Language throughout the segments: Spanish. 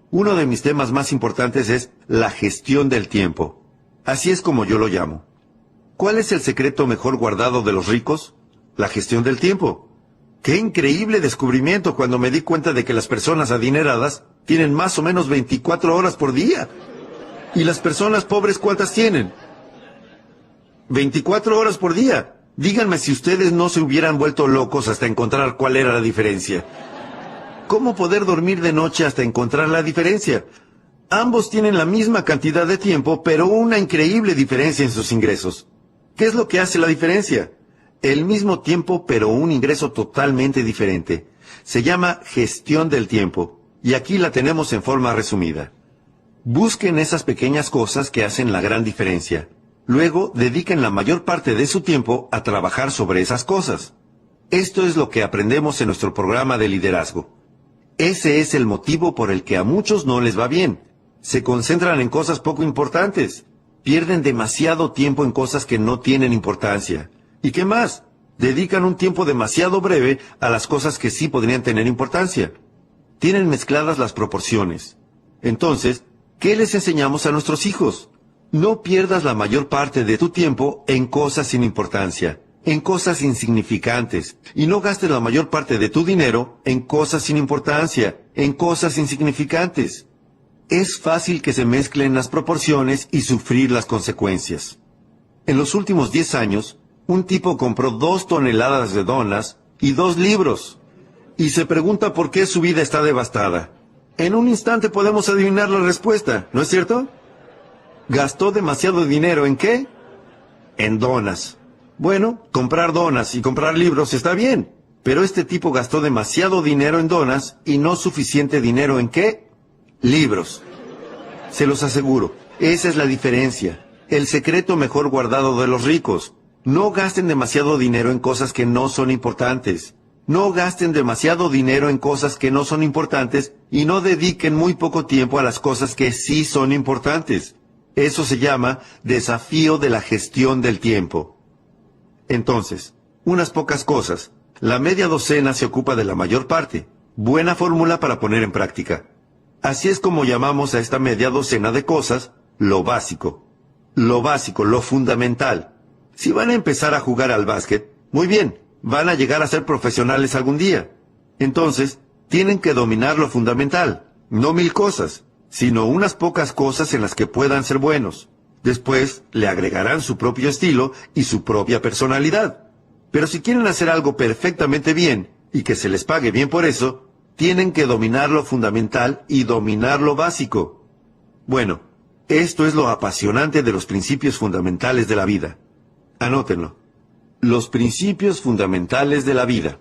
Uno de mis temas más importantes es la gestión del tiempo. Así es como yo lo llamo. ¿Cuál es el secreto mejor guardado de los ricos? La gestión del tiempo. ¡Qué increíble descubrimiento cuando me di cuenta de que las personas adineradas tienen más o menos 24 horas por día! ¿Y las personas pobres cuántas tienen? 24 horas por día. Díganme si ustedes no se hubieran vuelto locos hasta encontrar cuál era la diferencia. ¿Cómo poder dormir de noche hasta encontrar la diferencia? Ambos tienen la misma cantidad de tiempo, pero una increíble diferencia en sus ingresos. ¿Qué es lo que hace la diferencia? El mismo tiempo, pero un ingreso totalmente diferente. Se llama gestión del tiempo, y aquí la tenemos en forma resumida. Busquen esas pequeñas cosas que hacen la gran diferencia. Luego, dediquen la mayor parte de su tiempo a trabajar sobre esas cosas. Esto es lo que aprendemos en nuestro programa de liderazgo. Ese es el motivo por el que a muchos no les va bien. Se concentran en cosas poco importantes. Pierden demasiado tiempo en cosas que no tienen importancia. ¿Y qué más? Dedican un tiempo demasiado breve a las cosas que sí podrían tener importancia. Tienen mezcladas las proporciones. Entonces, ¿qué les enseñamos a nuestros hijos? No pierdas la mayor parte de tu tiempo en cosas sin importancia, en cosas insignificantes, y no gastes la mayor parte de tu dinero en cosas sin importancia, en cosas insignificantes. Es fácil que se mezclen las proporciones y sufrir las consecuencias. En los últimos 10 años, un tipo compró 2 toneladas de donas y 2 libros. Y se pregunta por qué su vida está devastada. En un instante podemos adivinar la respuesta, ¿no es cierto? ¿Gastó demasiado dinero en qué? En donas. Bueno, comprar donas y comprar libros está bien, pero este tipo gastó demasiado dinero en donas y no suficiente dinero en qué? Libros. Se los aseguro, esa es la diferencia. El secreto mejor guardado de los ricos. No gasten demasiado dinero en cosas que no son importantes. No gasten demasiado dinero en cosas que no son importantes y no dediquen muy poco tiempo a las cosas que sí son importantes. Eso se llama desafío de la gestión del tiempo. Entonces, unas pocas cosas. La media docena se ocupa de la mayor parte. Buena fórmula para poner en práctica. Así es como llamamos a esta media docena de cosas lo básico. Lo básico, lo fundamental. Si van a empezar a jugar al básquet, muy bien, van a llegar a ser profesionales algún día. Entonces, tienen que dominar lo fundamental, no 1000 cosas, sino unas pocas cosas en las que puedan ser buenos. Después, le agregarán su propio estilo y su propia personalidad. Pero si quieren hacer algo perfectamente bien, y que se les pague bien por eso, tienen que dominar lo fundamental y dominar lo básico. Bueno, esto es lo apasionante de los principios fundamentales de la vida. Anótenlo. Los principios fundamentales de la vida.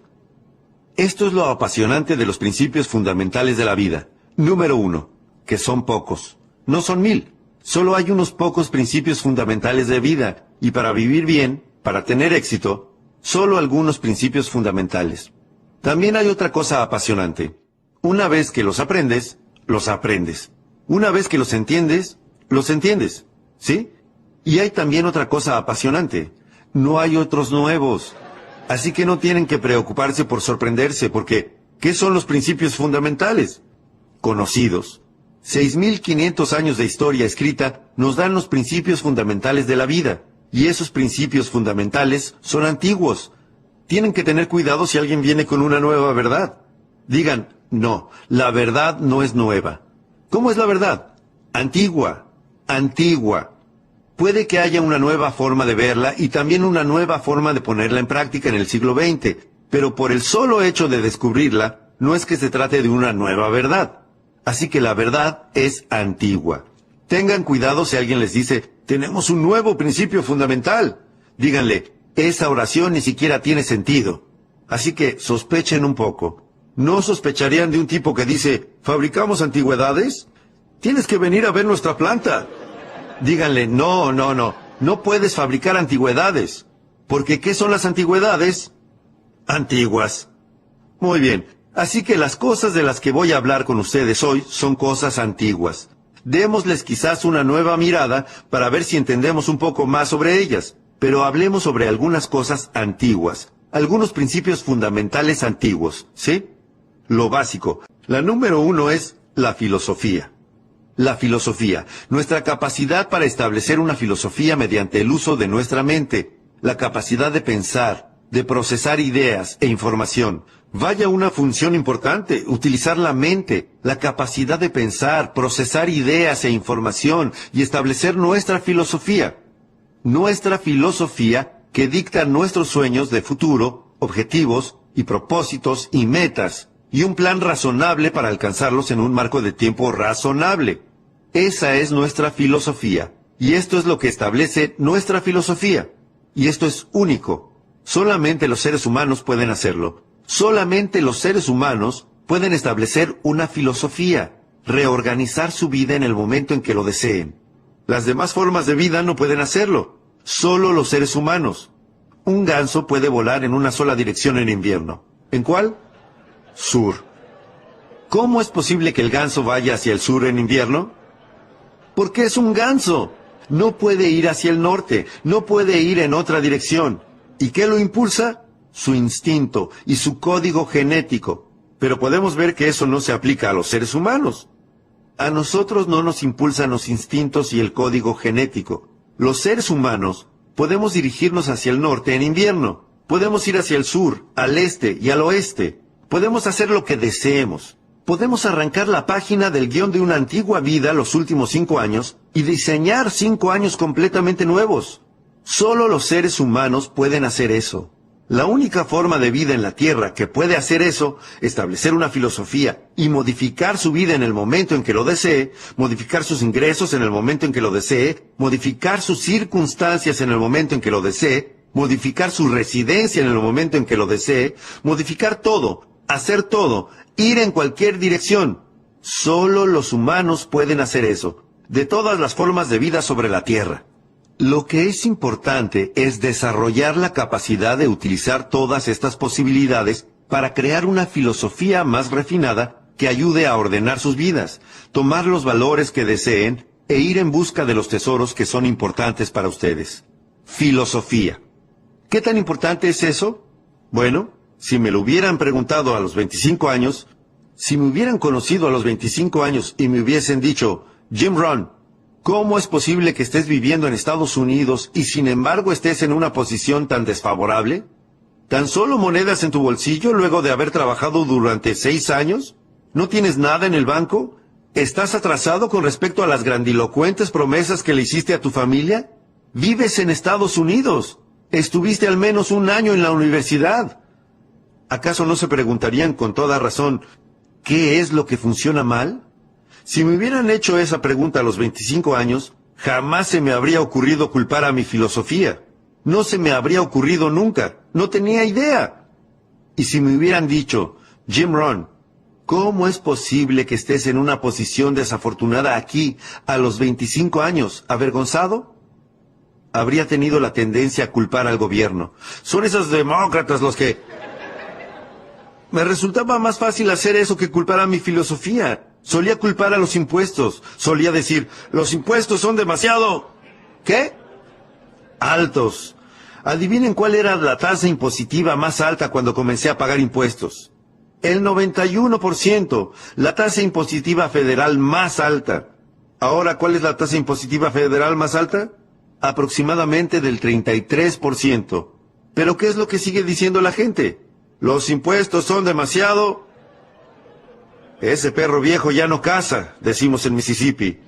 Esto es lo apasionante de los principios fundamentales de la vida. Número 1, que son pocos. No son 1000. Solo hay unos pocos principios fundamentales de vida. Y para vivir bien, para tener éxito, solo algunos principios fundamentales. También hay otra cosa apasionante. Una vez que los aprendes, los aprendes. Una vez que los entiendes, los entiendes. ¿Sí? Y hay también otra cosa apasionante. No hay otros nuevos. Así que no tienen que preocuparse por sorprenderse, porque ¿qué son los principios fundamentales? Conocidos. 6500 años de historia escrita nos dan los principios fundamentales de la vida. Y esos principios fundamentales son antiguos. Tienen que tener cuidado si alguien viene con una nueva verdad. Digan, no, la verdad no es nueva. ¿Cómo es la verdad? Antigua. Antigua. Puede que haya una nueva forma de verla y también una nueva forma de ponerla en práctica en el siglo XX, pero por el solo hecho de descubrirla, no es que se trate de una nueva verdad. Así que la verdad es antigua. Tengan cuidado si alguien les dice, tenemos un nuevo principio fundamental. Díganle, esa oración ni siquiera tiene sentido. Así que sospechen un poco. ¿No sospecharían de un tipo que dice, ¿fabricamos antigüedades? Tienes que venir a ver nuestra planta. Díganle, no puedes fabricar antigüedades. Porque ¿qué son las antigüedades? Antiguas. Muy bien, así que las cosas de las que voy a hablar con ustedes hoy son cosas antiguas. Démosles quizás una nueva mirada para ver si entendemos un poco más sobre ellas. Pero hablemos sobre algunas cosas antiguas, algunos principios fundamentales antiguos, ¿sí? Lo básico. La número 1 es La filosofía. La filosofía, nuestra capacidad para establecer una filosofía mediante el uso de nuestra mente, la capacidad de pensar, de procesar ideas e información. Vaya una función importante, utilizar la mente, la capacidad de pensar, procesar ideas e información y establecer nuestra filosofía. Nuestra filosofía que dicta nuestros sueños de futuro, objetivos y propósitos y metas, y un plan razonable para alcanzarlos en un marco de tiempo razonable. Esa es nuestra filosofía, y esto es lo que establece nuestra filosofía. Y esto es único. Solamente los seres humanos pueden hacerlo. Solamente los seres humanos pueden establecer una filosofía, reorganizar su vida en el momento en que lo deseen. Las demás formas de vida no pueden hacerlo. Solo los seres humanos. Un ganso puede volar en una sola dirección en invierno. ¿En cuál? Sur. ¿Cómo es posible que el ganso vaya hacia el sur en invierno? Porque es un ganso. No puede ir hacia el norte, no puede ir en otra dirección. ¿Y qué lo impulsa? Su instinto y su código genético. Pero podemos ver que eso no se aplica a los seres humanos. A nosotros no nos impulsan los instintos y el código genético. Los seres humanos podemos dirigirnos hacia el norte en invierno. Podemos ir hacia el sur, al este y al oeste. Podemos hacer lo que deseemos. Podemos arrancar la página del guión de una antigua vida los últimos 5 años y diseñar 5 años completamente nuevos. Solo los seres humanos pueden hacer eso. La única forma de vida en la Tierra que puede hacer eso, establecer una filosofía y modificar su vida en el momento en que lo desee, modificar sus ingresos en el momento en que lo desee, modificar sus circunstancias en el momento en que lo desee, modificar su residencia en el momento en que lo desee, modificar todo, hacer todo, ir en cualquier dirección. Solo los humanos pueden hacer eso, de todas las formas de vida sobre la Tierra. Lo que es importante es desarrollar la capacidad de utilizar todas estas posibilidades para crear una filosofía más refinada que ayude a ordenar sus vidas, tomar los valores que deseen e ir en busca de los tesoros que son importantes para ustedes. Filosofía. ¿Qué tan importante es eso? Bueno, si me lo hubieran preguntado a los 25 años, si me hubieran conocido a los 25 años y me hubiesen dicho, Jim Rohn, ¿cómo es posible que estés viviendo en Estados Unidos y sin embargo estés en una posición tan desfavorable? ¿Tan solo monedas en tu bolsillo luego de haber trabajado durante 6 años? ¿No tienes nada en el banco? ¿Estás atrasado con respecto a las grandilocuentes promesas que le hiciste a tu familia? Vives en Estados Unidos. Estuviste al menos 1 año en la universidad. ¿Acaso no se preguntarían con toda razón, ¿qué es lo que funciona mal? Si me hubieran hecho esa pregunta a los 25 años, jamás se me habría ocurrido culpar a mi filosofía. No se me habría ocurrido nunca. No tenía idea. Y si me hubieran dicho, Jim Rohn, ¿cómo es posible que estés en una posición desafortunada aquí a los 25 años, avergonzado? Habría tenido la tendencia a culpar al gobierno. Son esos demócratas los que... Me resultaba más fácil hacer eso que culpar a mi filosofía. Solía culpar a los impuestos. Solía decir, los impuestos son demasiado... ¿Qué? Altos. Adivinen cuál era la tasa impositiva más alta cuando comencé a pagar impuestos. El 91%. La tasa impositiva federal más alta. Ahora, ¿cuál es la tasa impositiva federal más alta? Aproximadamente del 33%. ¿Pero qué es lo que sigue diciendo la gente? Los impuestos son demasiado... Ese perro viejo ya no caza, decimos en Mississippi.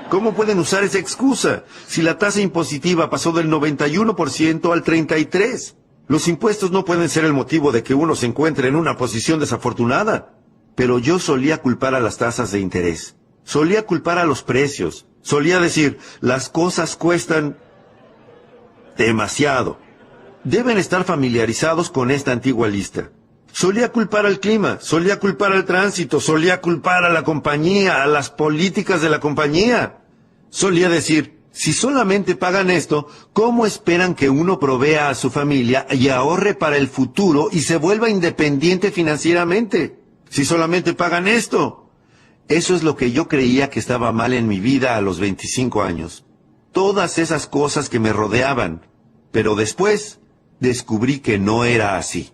¿Cómo pueden usar esa excusa si la tasa impositiva pasó del 91% al 33%? Los impuestos no pueden ser el motivo de que uno se encuentre en una posición desafortunada. Pero yo solía culpar a las tasas de interés. Solía culpar a los precios. Solía decir, las cosas cuestan demasiado. Deben estar familiarizados con esta antigua lista. Solía culpar al clima, solía culpar al tránsito, solía culpar a la compañía, a las políticas de la compañía. Solía decir, si solamente pagan esto, ¿cómo esperan que uno provea a su familia y ahorre para el futuro y se vuelva independiente financieramente? Si solamente pagan esto. Eso es lo que yo creía que estaba mal en mi vida a los 25 años. Todas esas cosas que me rodeaban. Pero después descubrí que no era así.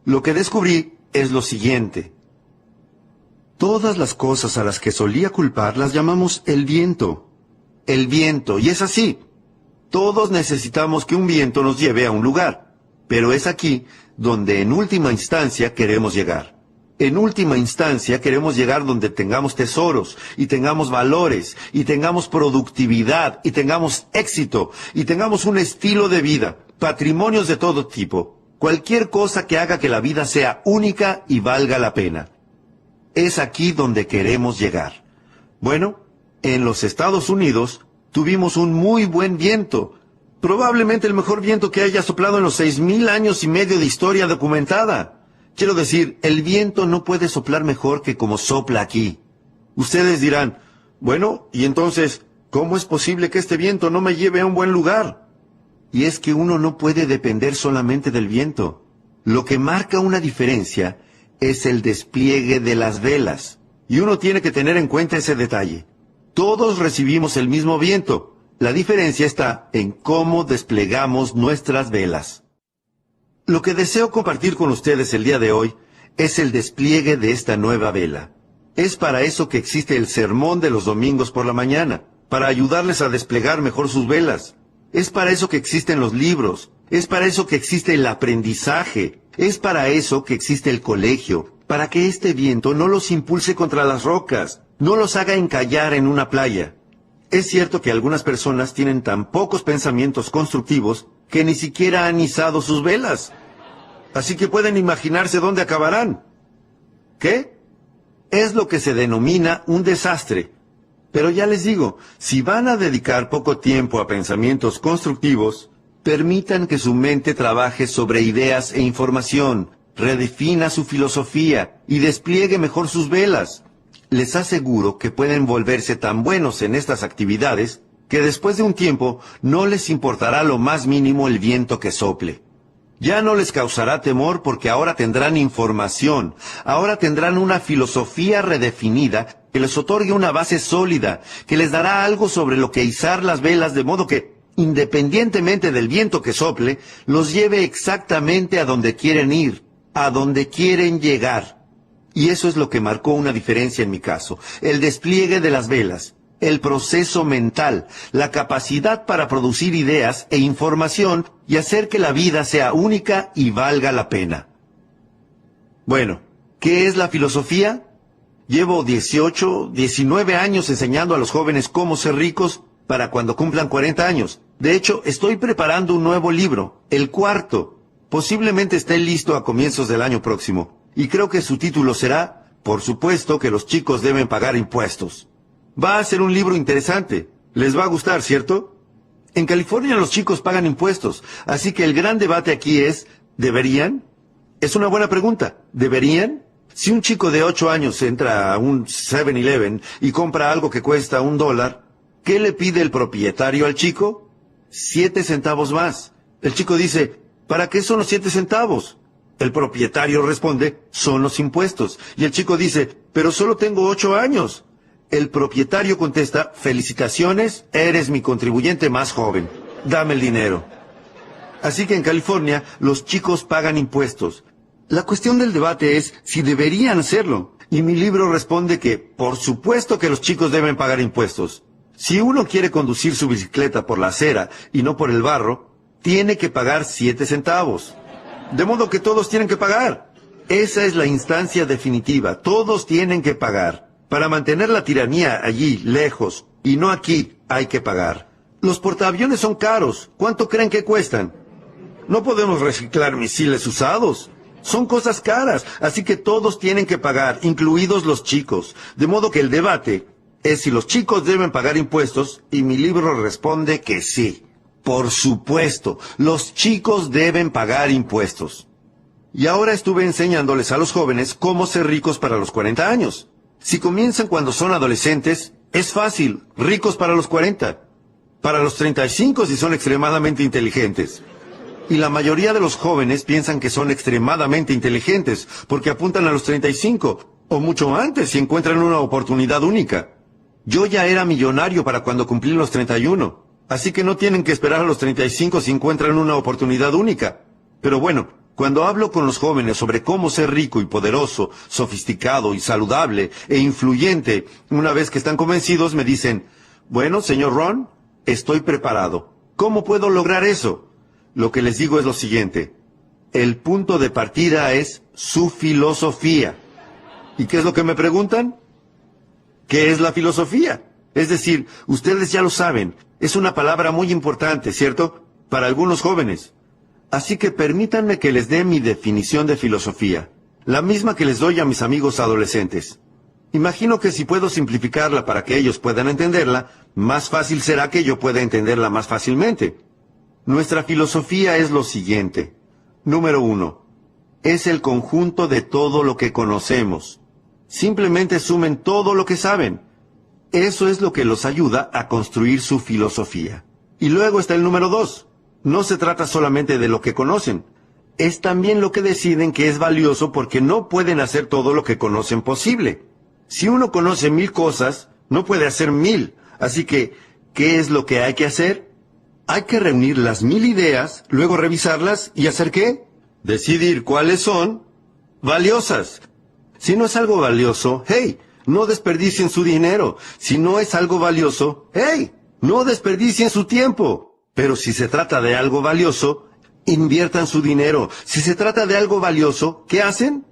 Lo que descubrí es lo siguiente. Todas las cosas a las que solía culpar las llamamos el viento. El viento, y es así. Todos necesitamos que un viento nos lleve a un lugar, pero es aquí donde en última instancia queremos llegar. En última instancia queremos llegar donde tengamos tesoros, y tengamos valores, y tengamos productividad, y tengamos éxito, y tengamos un estilo de vida, patrimonios de todo tipo, cualquier cosa que haga que la vida sea única y valga la pena. Es aquí donde queremos llegar. Bueno, en los Estados Unidos tuvimos un muy buen viento, probablemente el mejor viento que haya soplado en los 6,000 años y medio de historia documentada. Quiero decir, el viento no puede soplar mejor que como sopla aquí. Ustedes dirán, bueno, y entonces, ¿cómo es posible que este viento no me lleve a un buen lugar? Y es que uno no puede depender solamente del viento. Lo que marca una diferencia es el despliegue de las velas. Y uno tiene que tener en cuenta ese detalle. Todos recibimos el mismo viento. La diferencia está en cómo desplegamos nuestras velas. Lo que deseo compartir con ustedes el día de hoy es el despliegue de esta nueva vela. Es para eso que existe el sermón de los domingos por la mañana, para ayudarles a desplegar mejor sus velas. Es para eso que existen los libros, es para eso que existe el aprendizaje, es para eso que existe el colegio, para que este viento no los impulse contra las rocas, no los haga encallar en una playa. Es cierto que algunas personas tienen tan pocos pensamientos constructivos que ni siquiera han izado sus velas. Así que pueden imaginarse dónde acabarán. ¿Qué? Es lo que se denomina un desastre. Pero ya les digo, si van a dedicar poco tiempo a pensamientos constructivos, permitan que su mente trabaje sobre ideas e información, redefina su filosofía y despliegue mejor sus velas. Les aseguro que pueden volverse tan buenos en estas actividades que después de un tiempo no les importará lo más mínimo el viento que sople. Ya no les causará temor porque ahora tendrán información, ahora tendrán una filosofía redefinida que les otorgue una base sólida, que les dará algo sobre lo que izar las velas de modo que, independientemente del viento que sople, los lleve exactamente a donde quieren ir, a donde quieren llegar. Y eso es lo que marcó una diferencia en mi caso, el despliegue de las velas. El proceso mental, la capacidad para producir ideas e información y hacer que la vida sea única y valga la pena. Bueno, ¿qué es la filosofía? Llevo 18, 19 años enseñando a los jóvenes cómo ser ricos para cuando cumplan 40 años. De hecho, estoy preparando un nuevo libro, el cuarto. Posiblemente esté listo a comienzos del año próximo. Y creo que su título será, por supuesto que los chicos deben pagar impuestos. Va a ser un libro interesante. Les va a gustar, ¿cierto? En California los chicos pagan impuestos, así que el gran debate aquí es, ¿deberían? Es una buena pregunta. ¿Deberían? Si un chico de 8 años entra a un 7-Eleven y compra algo que cuesta $1, ¿qué le pide el propietario al chico? 7 centavos más. El chico dice, ¿para qué son los 7 centavos? El propietario responde, son los impuestos. Y el chico dice, pero solo tengo 8 años. El propietario contesta, felicitaciones, eres mi contribuyente más joven. Dame el dinero. Así que en California, los chicos pagan impuestos. La cuestión del debate es si deberían hacerlo. Y mi libro responde que, por supuesto que los chicos deben pagar impuestos. Si uno quiere conducir su bicicleta por la acera y no por el barro, tiene que pagar 7 centavos. De modo que todos tienen que pagar. Esa es la instancia definitiva. Todos tienen que pagar. Para mantener la tiranía allí, lejos, y no aquí, hay que pagar. Los portaaviones son caros. ¿Cuánto creen que cuestan? No podemos reciclar misiles usados. Son cosas caras, así que todos tienen que pagar, incluidos los chicos. De modo que el debate es si los chicos deben pagar impuestos, y mi libro responde que sí. Por supuesto, los chicos deben pagar impuestos. Y ahora estuve enseñándoles a los jóvenes cómo ser ricos para los 40 años. Si comienzan cuando son adolescentes, es fácil, ricos para los 40. Para los 35 si son extremadamente inteligentes. Y la mayoría de los jóvenes piensan que son extremadamente inteligentes, porque apuntan a los 35, o mucho antes si encuentran una oportunidad única. Yo ya era millonario para cuando cumplí los 31, así que no tienen que esperar a los 35 si encuentran una oportunidad única. Pero bueno, Cuando hablo con los jóvenes sobre cómo ser rico y poderoso, sofisticado y saludable e influyente, una vez que están convencidos me dicen, bueno, señor Ron, estoy preparado. ¿Cómo puedo lograr eso? Lo que les digo es lo siguiente. El punto de partida es su filosofía. ¿Y qué es lo que me preguntan? ¿Qué es la filosofía? Es decir, ustedes ya lo saben, es una palabra muy importante, ¿cierto? Para algunos jóvenes. Así que permítanme que les dé mi definición de filosofía, la misma que les doy a mis amigos adolescentes. Imagino que si puedo simplificarla para que ellos puedan entenderla, más fácil será que yo pueda entenderla más fácilmente. Nuestra filosofía es lo siguiente. Número 1. Es el conjunto de todo lo que conocemos. Simplemente sumen todo lo que saben. Eso es lo que los ayuda a construir su filosofía. Y luego está el número 2. No se trata solamente de lo que conocen. Es también lo que deciden que es valioso porque no pueden hacer todo lo que conocen posible. Si uno conoce 1000 cosas, no puede hacer 1000. Así que, ¿qué es lo que hay que hacer? Hay que reunir las 1000 ideas, luego revisarlas y ¿hacer qué? Decidir cuáles son valiosas. Si no es algo valioso, hey, no desperdicien su dinero. Si no es algo valioso, hey, no desperdicien su tiempo. Pero si se trata de algo valioso, inviertan su dinero. Si se trata de algo valioso, ¿qué hacen?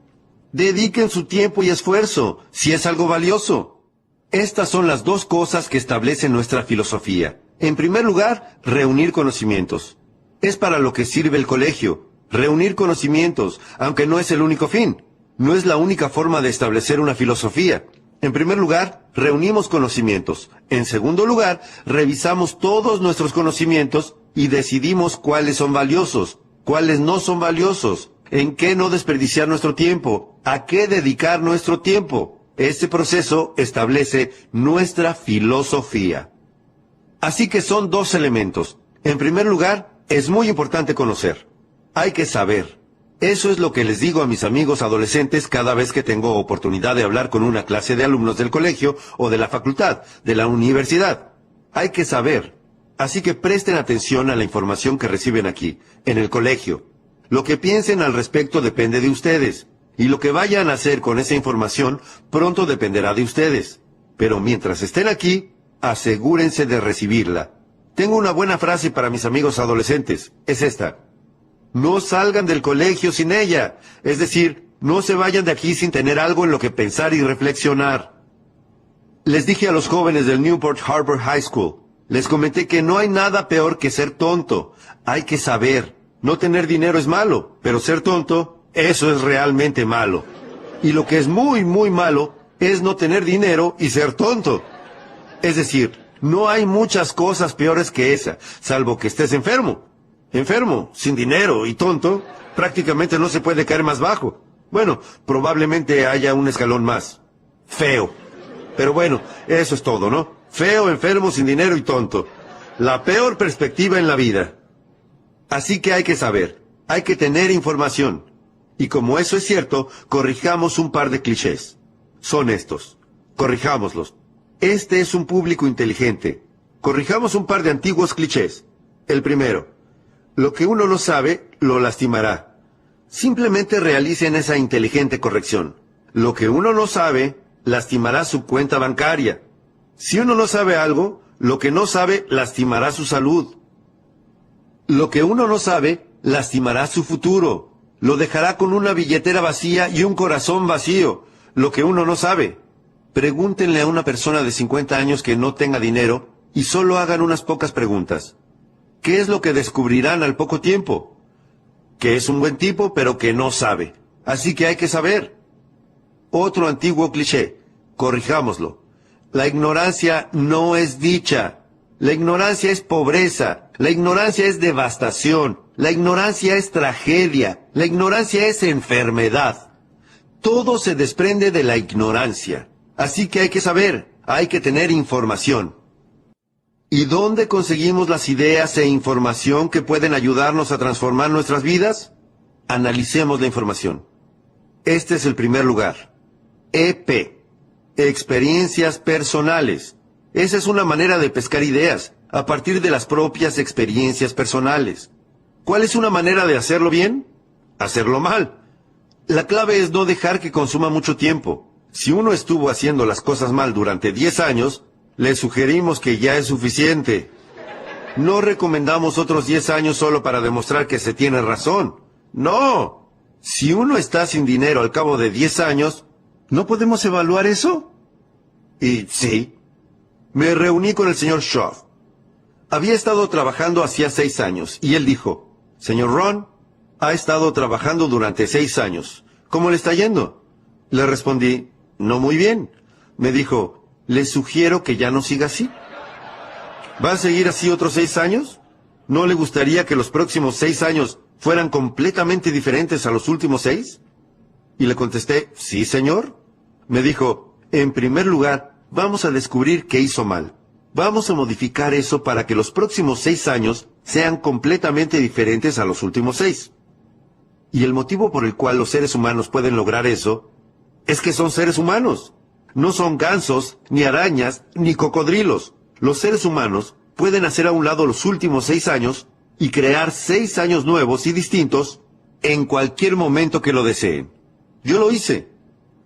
Dediquen su tiempo y esfuerzo, si es algo valioso. Estas son las dos cosas que establecen nuestra filosofía. En primer lugar, reunir conocimientos. Es para lo que sirve el colegio. Reunir conocimientos, aunque no es el único fin. No es la única forma de establecer una filosofía. En primer lugar, reunimos conocimientos. En segundo lugar, revisamos todos nuestros conocimientos y decidimos cuáles son valiosos, cuáles no son valiosos, en qué no desperdiciar nuestro tiempo, a qué dedicar nuestro tiempo. Este proceso establece nuestra filosofía. Así que son dos elementos. En primer lugar, es muy importante conocer. Hay que saber. Eso es lo que les digo a mis amigos adolescentes cada vez que tengo oportunidad de hablar con una clase de alumnos del colegio o de la facultad, de la universidad. Hay que saber. Así que presten atención a la información que reciben aquí, en el colegio. Lo que piensen al respecto depende de ustedes, y lo que vayan a hacer con esa información pronto dependerá de ustedes. Pero mientras estén aquí, asegúrense de recibirla. Tengo una buena frase para mis amigos adolescentes. Es esta. No salgan del colegio sin ella. Es decir, no se vayan de aquí sin tener algo en lo que pensar y reflexionar. Les dije a los jóvenes del Newport Harbor High School, les comenté que no hay nada peor que ser tonto. Hay que saber. No tener dinero es malo, pero ser tonto, eso es realmente malo. Y lo que es muy, muy malo es no tener dinero y ser tonto. Es decir, no hay muchas cosas peores que esa, salvo que estés enfermo. Enfermo, sin dinero y tonto, prácticamente no se puede caer más bajo. Bueno, probablemente haya un escalón más. Feo. Pero bueno, eso es todo, ¿no? Feo, enfermo, sin dinero y tonto. La peor perspectiva en la vida. Así que hay que saber, hay que tener información. Y como eso es cierto, corrijamos un par de clichés. Son estos. Corrijámoslos. Este es un público inteligente. Corrijamos un par de antiguos clichés. El primero. Lo que uno no sabe, lo lastimará. Simplemente realicen esa inteligente corrección. Lo que uno no sabe, lastimará su cuenta bancaria. Si uno no sabe algo, lo que no sabe, lastimará su salud. Lo que uno no sabe, lastimará su futuro. Lo dejará con una billetera vacía y un corazón vacío. Lo que uno no sabe. Pregúntenle a una persona de 50 años que no tenga dinero y solo hagan unas pocas preguntas. ¿Qué es lo que descubrirán al poco tiempo? Que es un buen tipo, pero que no sabe. Así que hay que saber. Otro antiguo cliché. Corrijámoslo. La ignorancia no es dicha. La ignorancia es pobreza. La ignorancia es devastación. La ignorancia es tragedia. La ignorancia es enfermedad. Todo se desprende de la ignorancia. Así que hay que saber. Hay que tener información. ¿Y dónde conseguimos las ideas e información que pueden ayudarnos a transformar nuestras vidas? Analicemos la información. Este es el primer lugar. EP. Experiencias personales. Esa es una manera de pescar ideas, a partir de las propias experiencias personales. ¿Cuál es una manera de hacerlo bien? hacerlo mal. La clave es no dejar que consuma mucho tiempo. Si uno estuvo haciendo las cosas mal durante 10 años, le sugerimos que ya es suficiente. No recomendamos otros 10 años solo para demostrar que se tiene razón. No. Si uno está sin dinero al cabo de 10 años, ¿no podemos evaluar eso? Y sí. Me reuní con el señor Shaw. Había estado trabajando hacía 6 años, y él dijo, «Señor Ron, ha estado trabajando durante 6 años. ¿Cómo le está yendo?» Le respondí, «No muy bien». Me dijo, «Le sugiero que ya no siga así». ¿Va a seguir así otros 6 años? ¿No le gustaría que los próximos 6 años fueran completamente diferentes a los últimos 6? Y le contesté, «Sí, señor». Me dijo, «En primer lugar, vamos a descubrir qué hizo mal. Vamos a modificar eso para que los próximos 6 años sean completamente diferentes a los últimos 6. Y el motivo por el cual los seres humanos pueden lograr eso es que son seres humanos. No son gansos, ni arañas, ni cocodrilos. Los seres humanos pueden hacer a un lado los últimos 6 años y crear 6 años nuevos y distintos en cualquier momento que lo deseen. Yo lo hice.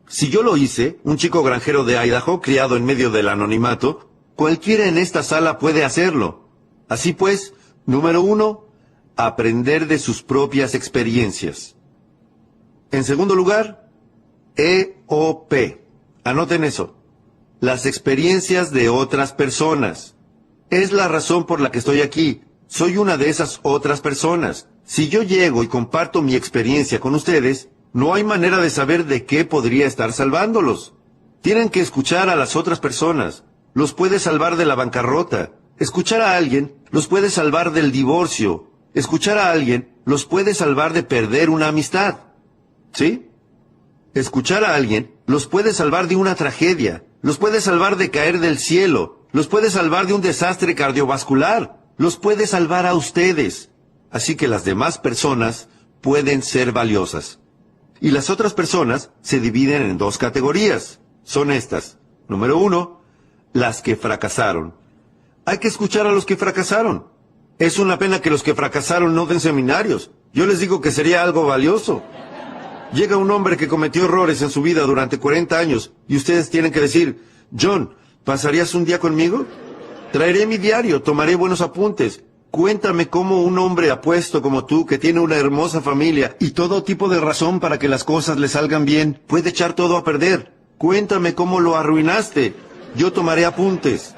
Si yo lo hice, un chico granjero de Idaho, criado en medio del anonimato, cualquiera en esta sala puede hacerlo. Así pues, número 1, aprender de sus propias experiencias. En segundo lugar, EOP. Anoten eso. Las experiencias de otras personas. Es la razón por la que estoy aquí. Soy una de esas otras personas. Si yo llego y comparto mi experiencia con ustedes, no hay manera de saber de qué podría estar salvándolos. Tienen que escuchar a las otras personas. Los puede salvar de la bancarrota. Escuchar a alguien los puede salvar del divorcio. Escuchar a alguien los puede salvar de perder una amistad. ¿Sí? Escuchar a alguien los puede salvar de una tragedia. Los puede salvar de caer del cielo. Los puede salvar de un desastre cardiovascular. Los puede salvar a ustedes. Así que las demás personas pueden ser valiosas. Y las otras personas se dividen en 2 categorías. Son estas. Número 1, las que fracasaron. Hay que escuchar a los que fracasaron. Es una pena que los que fracasaron no den seminarios. Yo les digo que sería algo valioso. Llega un hombre que cometió errores en su vida durante 40 años y ustedes tienen que decir, «John, ¿pasarías un día conmigo? Traeré mi diario, tomaré buenos apuntes. Cuéntame cómo un hombre apuesto como tú, que tiene una hermosa familia y todo tipo de razón para que las cosas le salgan bien, puede echar todo a perder. Cuéntame cómo lo arruinaste. Yo tomaré apuntes».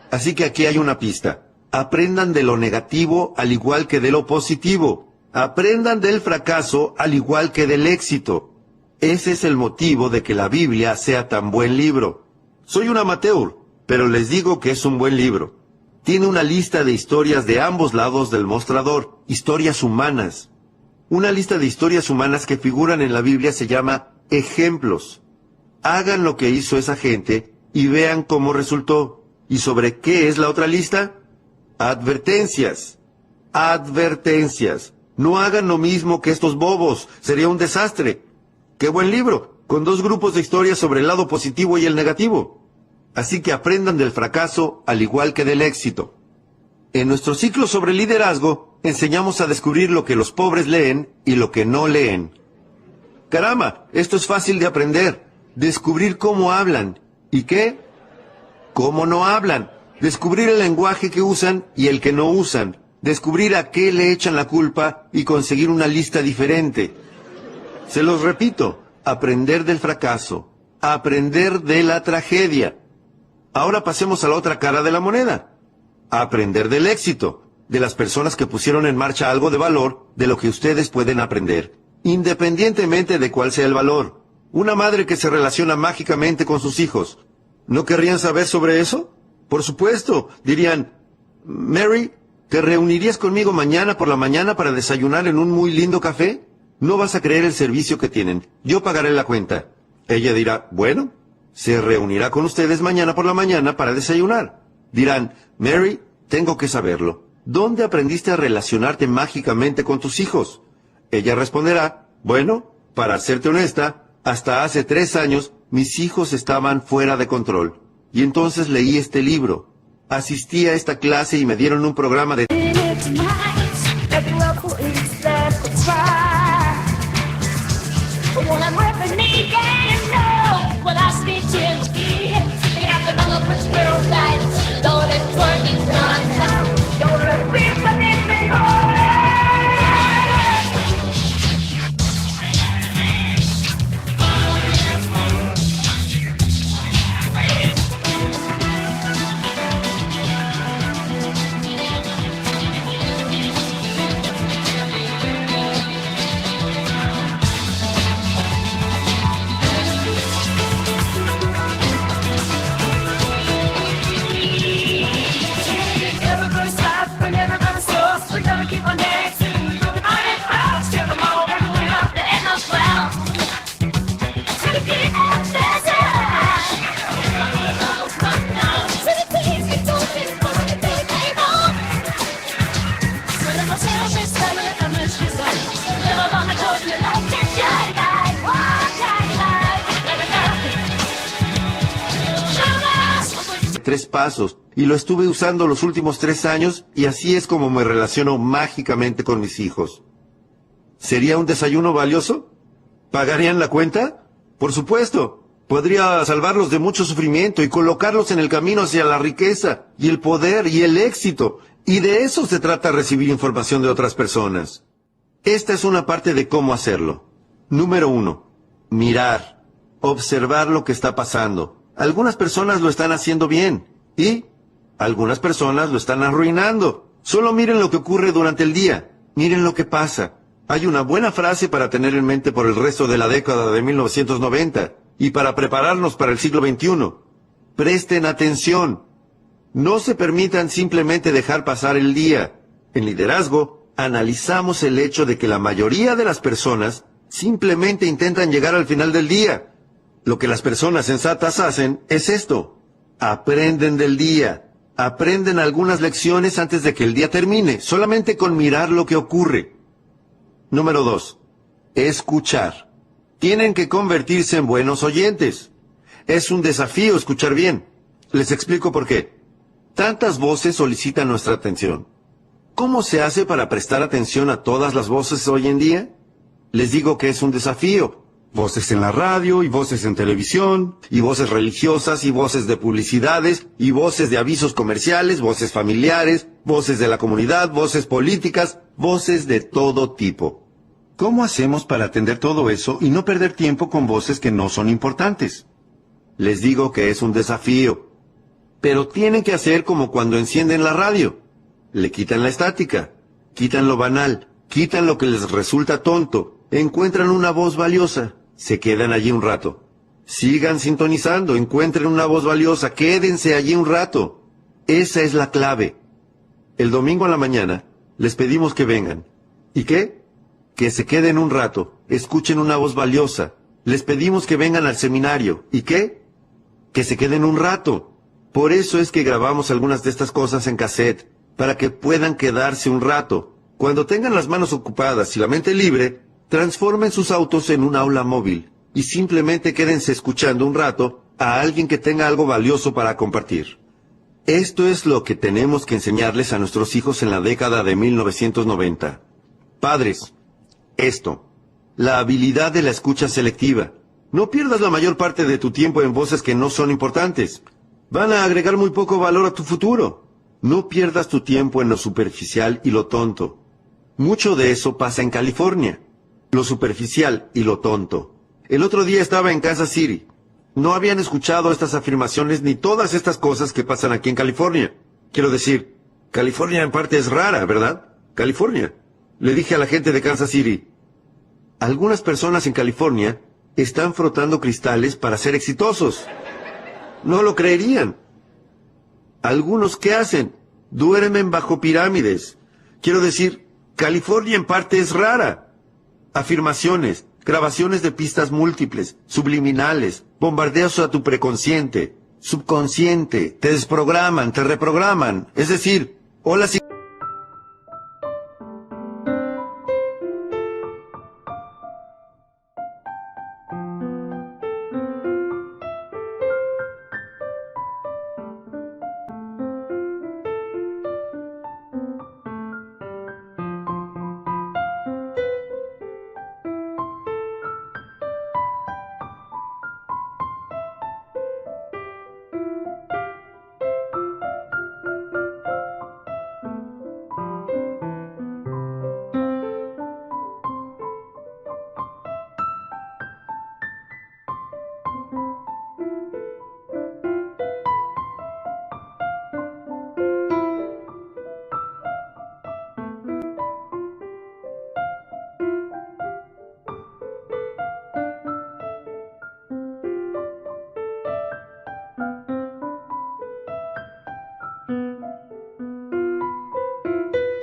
Así que aquí hay una pista. Aprendan de lo negativo al igual que de lo positivo. Aprendan del fracaso al igual que del éxito. Ese es el motivo de que la Biblia sea tan buen libro. Soy un amateur, pero les digo que es un buen libro. Tiene una lista de historias de ambos lados del mostrador, historias humanas. Una lista de historias humanas que figuran en la Biblia se llama ejemplos. Hagan lo que hizo esa gente y vean cómo resultó. ¿Y sobre qué es la otra lista? Advertencias. Advertencias. No hagan lo mismo que estos bobos. Sería un desastre. ¡Qué buen libro! Con 2 grupos de historias sobre el lado positivo y el negativo. Así que aprendan del fracaso al igual que del éxito. En nuestro ciclo sobre liderazgo, enseñamos a descubrir lo que los pobres leen y lo que no leen. ¡Caramba! Esto es fácil de aprender. Descubrir cómo hablan. ¿Y qué? Cómo no hablan. Descubrir el lenguaje que usan y el que no usan. Descubrir a qué le echan la culpa y conseguir una lista diferente. Se los repito, aprender del fracaso, aprender de la tragedia. Ahora pasemos a la otra cara de la moneda. Aprender del éxito, de las personas que pusieron en marcha algo de valor, de lo que ustedes pueden aprender, independientemente de cuál sea el valor. Una madre que se relaciona mágicamente con sus hijos. ¿No querrían saber sobre eso? Por supuesto, dirían, «Mary, ¿te reunirías conmigo mañana por la mañana para desayunar en un muy lindo café? No vas a creer el servicio que tienen. Yo pagaré la cuenta». Ella dirá, «Bueno, se reunirá con ustedes mañana por la mañana para desayunar». Dirán, «Mary, tengo que saberlo. ¿Dónde aprendiste a relacionarte mágicamente con tus hijos?» Ella responderá, «Bueno, para serte honesta, hasta hace 3 años mis hijos estaban fuera de control. Y entonces leí este libro. Asistí a esta clase y me dieron un programa de... 3 pasos y lo estuve usando los últimos 3 años y así es como me relaciono mágicamente con mis hijos. ¿Sería un desayuno valioso? ¿Pagarían la cuenta? Por supuesto. Podría salvarlos de mucho sufrimiento y colocarlos en el camino hacia la riqueza y el poder y el éxito. Y de eso se trata recibir información de otras personas. Esta es una parte de cómo hacerlo. Número 1. Mirar. Observar lo que está pasando. Algunas personas lo están haciendo bien y algunas personas lo están arruinando. Solo miren lo que ocurre durante el día. Miren lo que pasa. Hay una buena frase para tener en mente por el resto de la década de 1990 y para prepararnos para el siglo XXI. Presten atención. No se permitan simplemente dejar pasar el día. En liderazgo, analizamos el hecho de que la mayoría de las personas simplemente intentan llegar al final del día. Lo que las personas sensatas hacen es esto. Aprenden del día. Aprenden algunas lecciones antes de que el día termine, solamente con mirar lo que ocurre. Número 2. Escuchar. Tienen que convertirse en buenos oyentes. Es un desafío escuchar bien. Les explico por qué. Tantas voces solicitan nuestra atención. ¿Cómo se hace para prestar atención a todas las voces hoy en día? Les digo que es un desafío. Voces en la radio, y voces en televisión, y voces religiosas, y voces de publicidades, y voces de avisos comerciales, voces familiares, voces de la comunidad, voces políticas, voces de todo tipo. ¿Cómo hacemos para atender todo eso y no perder tiempo con voces que no son importantes? Les digo que es un desafío. Pero tienen que hacer como cuando encienden la radio. Le quitan la estática, quitan lo banal, quitan lo que les resulta tonto, encuentran una voz valiosa, se quedan allí un rato. Sigan sintonizando, encuentren una voz valiosa, quédense allí un rato. Esa es la clave. El domingo a la mañana les pedimos que vengan. ¿Y qué? Que se queden un rato, escuchen una voz valiosa. Les pedimos que vengan al seminario. ¿Y qué? Que se queden un rato. Por eso es que grabamos algunas de estas cosas en cassette, para que puedan quedarse un rato. Cuando tengan las manos ocupadas y la mente libre, transformen sus autos en un aula móvil y simplemente quédense escuchando un rato a alguien que tenga algo valioso para compartir. Esto es lo que tenemos que enseñarles a nuestros hijos en la década de 1990. Padres, esto, la habilidad de la escucha selectiva. No pierdas la mayor parte de tu tiempo en voces que no son importantes. Van a agregar muy poco valor a tu futuro. No pierdas tu tiempo en lo superficial y lo tonto. Mucho de eso pasa en California. Lo superficial y lo tonto. El otro día estaba en Kansas City. No habían escuchado estas afirmaciones ni todas estas cosas que pasan aquí en California. Quiero decir, California en parte es rara, ¿verdad? California. Le dije a la gente de Kansas City, algunas personas en California están frotando cristales para ser exitosos. No lo creerían. Algunos, ¿qué hacen? Duermen bajo pirámides. Quiero decir, California en parte es rara. Afirmaciones, grabaciones de pistas múltiples, subliminales, bombardeos a tu preconsciente, subconsciente, te desprograman, te reprograman. Es decir, hola.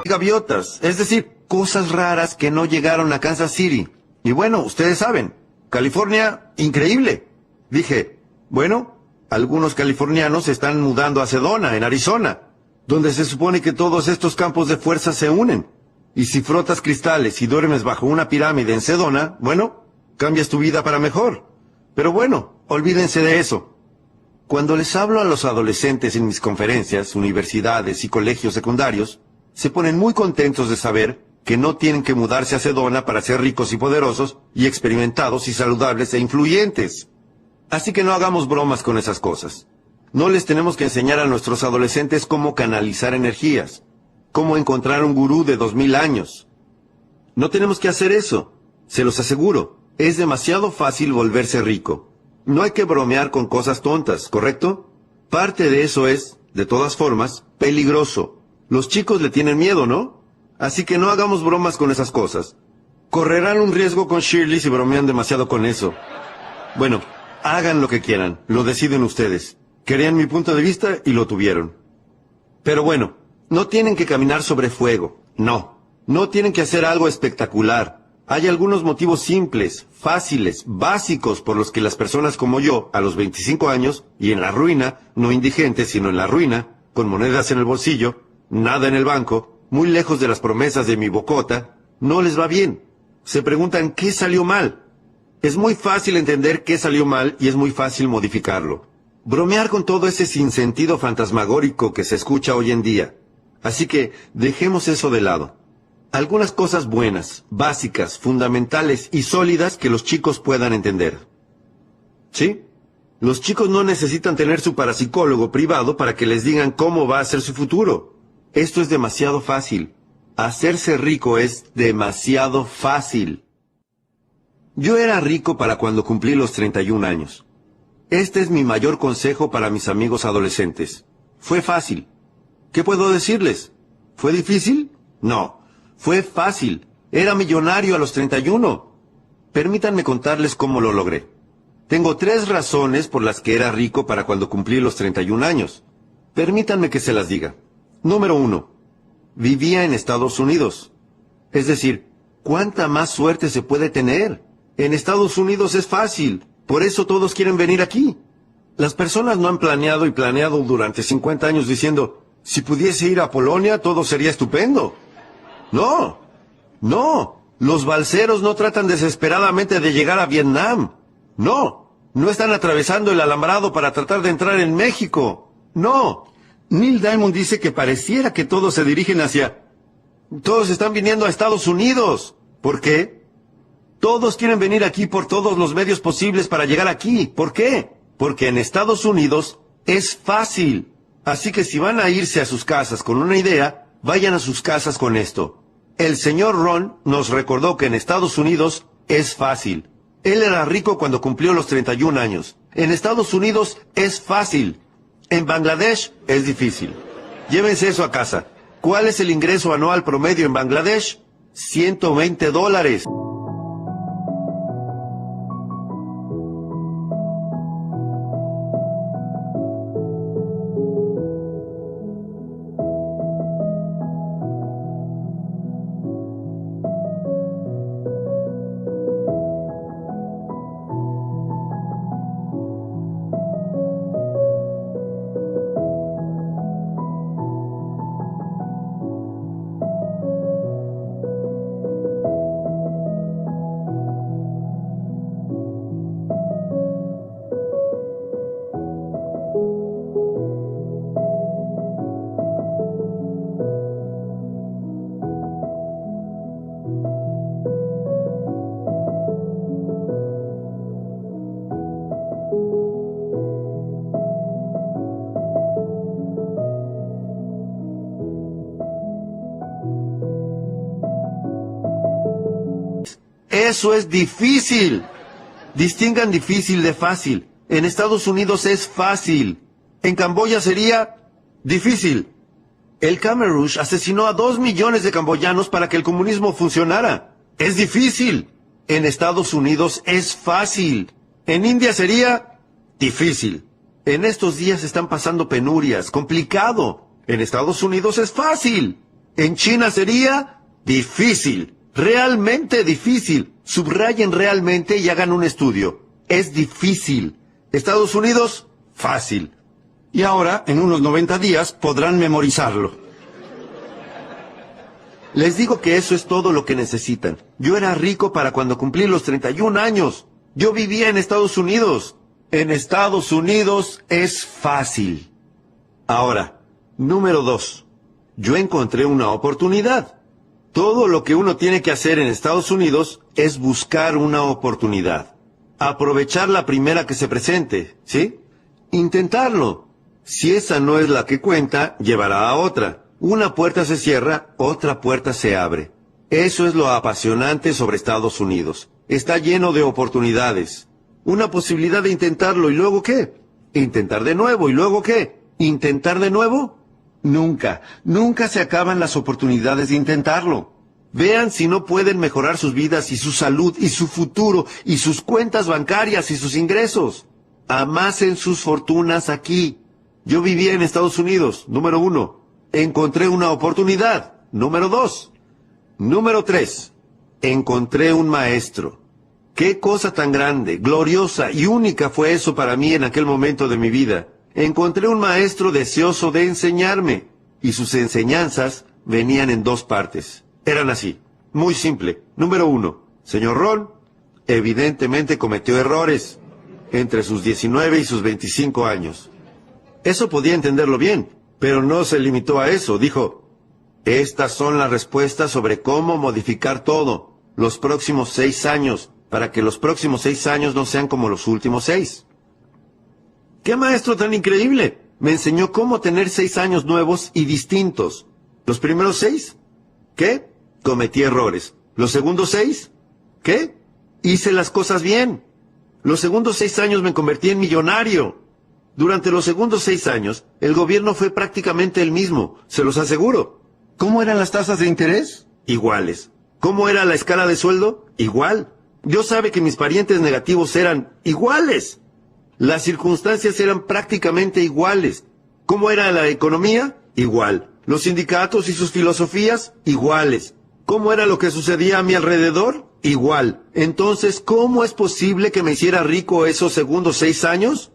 Gaviotas, es decir, cosas raras que no llegaron a Kansas City. Y bueno, ustedes saben, California, increíble. Dije, bueno, algunos californianos se están mudando a Sedona, en Arizona, donde se supone que todos estos campos de fuerza se unen. Y si frotas cristales y duermes bajo una pirámide en Sedona, bueno, cambias tu vida para mejor. Pero bueno, olvídense de eso. Cuando les hablo a los adolescentes en mis conferencias, universidades y colegios secundarios, se ponen muy contentos de saber que no tienen que mudarse a Sedona para ser ricos y poderosos, y experimentados y saludables e influyentes. Así que no hagamos bromas con esas cosas. No les tenemos que enseñar a nuestros adolescentes cómo canalizar energías, cómo encontrar un gurú de 2000 años. No tenemos que hacer eso, se los aseguro. Es demasiado fácil volverse rico. No hay que bromear con cosas tontas, ¿correcto? Parte de eso es, de todas formas, peligroso. Los chicos le tienen miedo, ¿no? Así que no hagamos bromas con esas cosas. Correrán un riesgo con Shirley si bromean demasiado con eso. Bueno, hagan lo que quieran, lo deciden ustedes. Querían mi punto de vista y lo tuvieron. Pero bueno, no tienen que caminar sobre fuego, no. No tienen que hacer algo espectacular. Hay algunos motivos simples, fáciles, básicos por los que las personas como yo, a los 25 años, y en la ruina, no indigentes, sino en la ruina, con monedas en el bolsillo, nada en el banco, muy lejos de las promesas de mi bocota, no les va bien. Se preguntan qué salió mal. Es muy fácil entender qué salió mal y es muy fácil modificarlo. Bromear con todo ese sinsentido fantasmagórico que se escucha hoy en día. Así que dejemos eso de lado. Algunas cosas buenas, básicas, fundamentales y sólidas que los chicos puedan entender. ¿Sí? Los chicos no necesitan tener su parapsicólogo privado para que les digan cómo va a ser su futuro. Esto es demasiado fácil. Hacerse rico es demasiado fácil. Yo era rico para cuando cumplí los 31 años. Este es mi mayor consejo para mis amigos adolescentes. Fue fácil. ¿Qué puedo decirles? ¿Fue difícil? No. Fue fácil. Era millonario a los 31. Permítanme contarles cómo lo logré. Tengo 3 razones por las que era rico para cuando cumplí los 31 años. Permítanme que se las diga. Número 1. Vivía en Estados Unidos. Es decir, ¿cuánta más suerte se puede tener? En Estados Unidos es fácil. Por eso todos quieren venir aquí. Las personas no han planeado y planeado durante 50 años diciendo, si pudiese ir a Polonia todo sería estupendo. No, no, los balseros no tratan desesperadamente de llegar a Vietnam. No, no están atravesando el alambrado para tratar de entrar en México. No, Neil Diamond dice que pareciera que todos se dirigen hacia... Todos están viniendo a Estados Unidos. ¿Por qué? Todos quieren venir aquí por todos los medios posibles para llegar aquí. ¿Por qué? Porque en Estados Unidos es fácil. Así que si van a irse a sus casas con una idea, vayan a sus casas con esto. El señor Ron nos recordó que en Estados Unidos es fácil. Él era rico cuando cumplió los 31 años. En Estados Unidos es fácil. En Bangladesh es difícil. Llévense eso a casa. ¿Cuál es el ingreso anual promedio en Bangladesh? $120. Eso es difícil. Distingan difícil de fácil. En Estados Unidos es fácil. En Camboya sería difícil. El Khmer Rouge asesinó a 2 millones de camboyanos para que el comunismo funcionara. Es difícil. En Estados Unidos es fácil. En India sería difícil. En estos días están pasando penurias, complicado. En Estados Unidos es fácil. En China sería difícil. Realmente difícil. Subrayen realmente y hagan un estudio. Es difícil. Estados Unidos, fácil. Y ahora, en unos 90 días, podrán memorizarlo. Les digo que eso es todo lo que necesitan. Yo era rico para cuando cumplí los 31 años. Yo vivía en Estados Unidos. En Estados Unidos es fácil. Ahora, número 2. Yo encontré una oportunidad. Todo lo que uno tiene que hacer en Estados Unidos es buscar una oportunidad. Aprovechar la primera que se presente, ¿sí? Intentarlo. Si esa no es la que cuenta, llevará a otra. Una puerta se cierra, otra puerta se abre. Eso es lo apasionante sobre Estados Unidos. Está lleno de oportunidades. Una posibilidad de intentarlo, ¿y luego qué? Intentar de nuevo, ¿y luego qué? ¿Intentar de nuevo? Nunca se acaban las oportunidades de intentarlo. Vean si no pueden mejorar sus vidas y su salud y su futuro y sus cuentas bancarias y sus ingresos. Amasen sus fortunas aquí. Yo vivía en Estados Unidos, número 1. Encontré una oportunidad, número 2. Número 3. Encontré un maestro. Qué cosa tan grande, gloriosa y única fue eso para mí en aquel momento de mi vida. Encontré un maestro deseoso de enseñarme, y sus enseñanzas venían en 2 partes. Eran así, muy simple. Número 1, señor Ron, evidentemente cometió errores entre sus 19 y sus 25 años. Eso podía entenderlo bien, pero no se limitó a eso. Dijo, estas son las respuestas sobre cómo modificar todo los próximos 6 años, para que los próximos 6 años no sean como los últimos 6. ¡Qué maestro tan increíble! Me enseñó cómo tener 6 años nuevos y distintos. ¿Los primeros 6? ¿Qué? Cometí errores. ¿Los segundos 6? ¿Qué? Hice las cosas bien. Los segundos 6 años me convertí en millonario. Durante los segundos 6 años, el gobierno fue prácticamente el mismo, se los aseguro. ¿Cómo eran las tasas de interés? Iguales. ¿Cómo era la escala de sueldo? Igual. Dios sabe que mis parientes negativos eran iguales. Las circunstancias eran prácticamente iguales. ¿Cómo era la economía? Igual. Los sindicatos y sus filosofías, iguales. ¿Cómo era lo que sucedía a mi alrededor? Igual. Entonces, ¿cómo es posible que me hiciera rico esos segundos 6 años?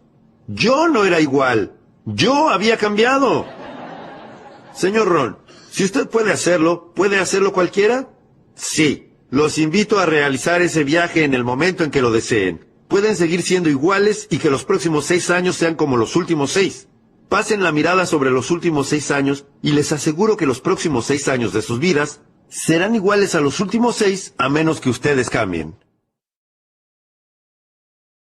Yo no era igual. Yo había cambiado. Señor Ron, si usted ¿puede hacerlo cualquiera? Sí. Los invito a realizar ese viaje en el momento en que lo deseen. Pueden seguir siendo iguales y que los próximos 6 años sean como los últimos 6. Pasen la mirada sobre los últimos 6 años y les aseguro que los próximos 6 años de sus vidas serán iguales a los últimos 6 a menos que ustedes cambien.